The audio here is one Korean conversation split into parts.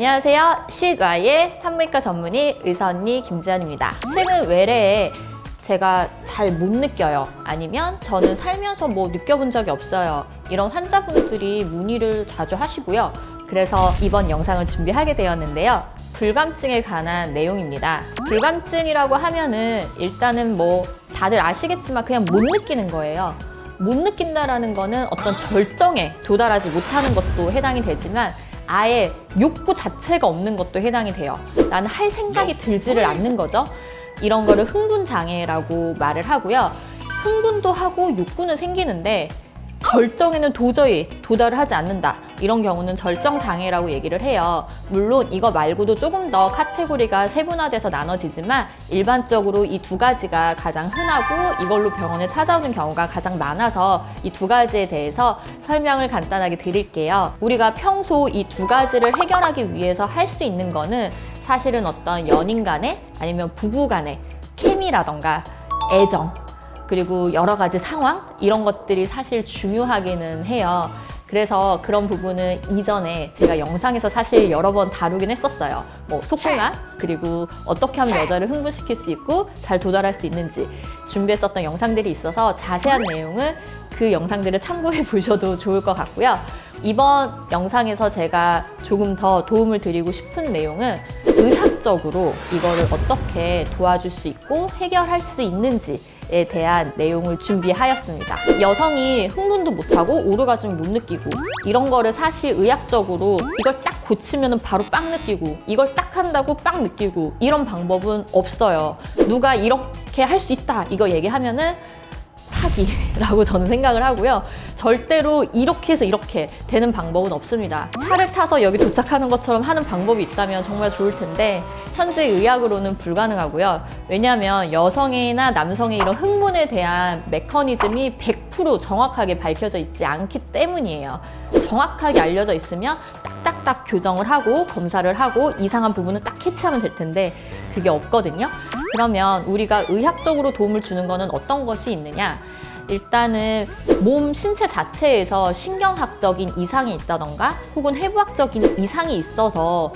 안녕하세요. 시의과의 산부인과 전문의 의사 언니 김지연입니다. 최근 외래에 제가 잘 못 느껴요. 아니면 저는 살면서 뭐 느껴본 적이 없어요. 이런 환자분들이 문의를 자주 하시고요. 그래서 이번 영상을 준비하게 되었는데요. 불감증에 관한 내용입니다. 불감증이라고 하면은 일단은 뭐 다들 아시겠지만 그냥 못 느끼는 거예요. 못 느낀다라는 거는 어떤 절정에 도달하지 못하는 것도 해당이 되지만 아예 욕구 자체가 없는 것도 해당이 돼요. 나는 할 생각이 들지를 않는 거죠. 이런 거를 흥분장애라고 말을 하고요. 흥분도 하고 욕구는 생기는데 절정에는 도저히 도달을 하지 않는다. 이런 경우는 절정장애라고 얘기를 해요. 물론 이거 말고도 조금 더 카테고리가 세분화돼서 나눠지지만 일반적으로 이 두 가지가 가장 흔하고 이걸로 병원에 찾아오는 경우가 가장 많아서 이 두 가지에 대해서 설명을 간단하게 드릴게요. 우리가 평소 이 두 가지를 해결하기 위해서 할 수 있는 거는 사실은 어떤 연인 간에 아니면 부부 간에 케미라던가 애정 그리고 여러 가지 상황 이런 것들이 사실 중요하기는 해요. 그래서 그런 부분은 이전에 제가 영상에서 사실 여러 번 다루긴 했었어요. 뭐 속궁합 그리고 어떻게 하면 여자를 흥분시킬 수 있고 잘 도달할 수 있는지 준비했었던 영상들이 있어서 자세한 내용은 그 영상들을 참고해 보셔도 좋을 것 같고요. 이번 영상에서 제가 조금 더 도움을 드리고 싶은 내용은 의학적으로 이거를 어떻게 도와줄 수 있고 해결할 수 있는지에 대한 내용을 준비하였습니다. 여성이 흥분도 못하고 오르가즘을 못 느끼고 이런 거를 사실 의학적으로 이걸 딱 고치면 바로 빵 느끼고 이걸 딱 한다고 빵 느끼고 이런 방법은 없어요. 누가 이렇게 할 수 있다 이거 얘기하면은 사기라고 저는 생각을 하고요. 절대로 이렇게 해서 이렇게 되는 방법은 없습니다. 차를 타서 여기 도착하는 것처럼 하는 방법이 있다면 정말 좋을 텐데 현재 의학으로는 불가능하고요. 왜냐하면 여성이나 남성의 이런 흥분에 대한 메커니즘이 100% 정확하게 밝혀져 있지 않기 때문이에요. 정확하게 알려져 있으면 딱딱딱 교정을 하고 검사를 하고 이상한 부분은 딱 캐치하면 될 텐데 그게 없거든요. 그러면 우리가 의학적으로 도움을 주는 거는 어떤 것이 있느냐? 일단은 몸 신체 자체에서 신경학적인 이상이 있다던가 혹은 해부학적인 이상이 있어서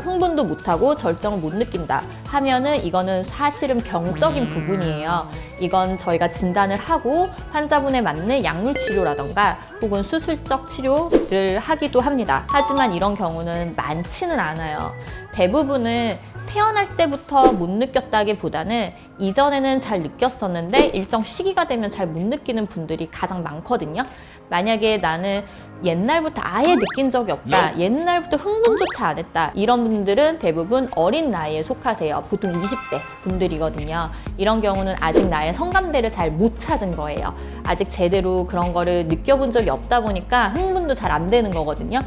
흥분도 못하고 절정을 못 느낀다 하면은 이거는 사실은 병적인 부분이에요. 이건 저희가 진단을 하고 환자분에 맞는 약물 치료라던가 혹은 수술적 치료를 하기도 합니다. 하지만 이런 경우는 많지는 않아요. 대부분은 태어날 때부터 못 느꼈다기보다는 이전에는 잘 느꼈었는데 일정 시기가 되면 잘 못 느끼는 분들이 가장 많거든요. 만약에 나는 옛날부터 아예 느낀 적이 없다, 옛날부터 흥분조차 안 했다 이런 분들은 대부분 어린 나이에 속하세요. 보통 20대 분들이거든요. 이런 경우는 아직 나의 성감대를 잘 못 찾은 거예요. 아직 제대로 그런 거를 느껴본 적이 없다 보니까 흥분도 잘 안 되는 거거든요.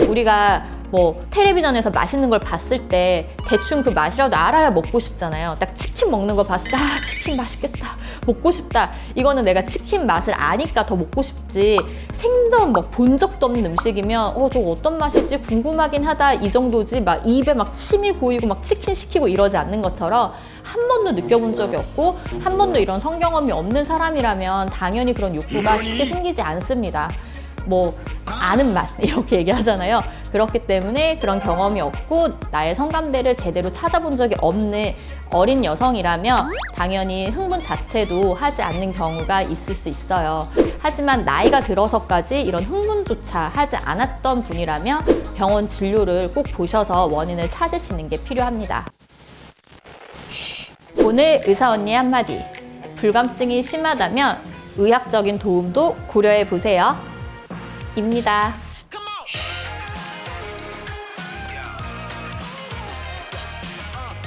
우리가 뭐 텔레비전에서 맛있는 걸 봤을 때 대충 그 맛이라도 알아야 먹고 싶잖아요. 딱 치킨 먹는 거 봤을 때 아, 치킨 맛있겠다 먹고 싶다. 이거는 내가 치킨 맛을 아니까 더 먹고 싶지 생전 막 본 적도 없는 음식이면 저거 어떤 맛이지 궁금하긴 하다 이 정도지 막 입에 막 침이 고이고 막 치킨 시키고 이러지 않는 것처럼 한 번도 느껴본 적이 없고 한 번도 이런 성경험이 없는 사람이라면 당연히 그런 욕구가 쉽게 생기지 않습니다. 뭐 아는 맛 이렇게 얘기하잖아요. 그렇기 때문에 그런 경험이 없고 나의 성감대를 제대로 찾아본 적이 없는 어린 여성이라면 당연히 흥분 자체도 하지 않는 경우가 있을 수 있어요. 하지만 나이가 들어서까지 이런 흥분조차 하지 않았던 분이라면 병원 진료를 꼭 보셔서 원인을 찾으시는 게 필요합니다. 오늘 의사 언니의 한마디. 불감증이 심하다면 의학적인 도움도 고려해 보세요. 입니다.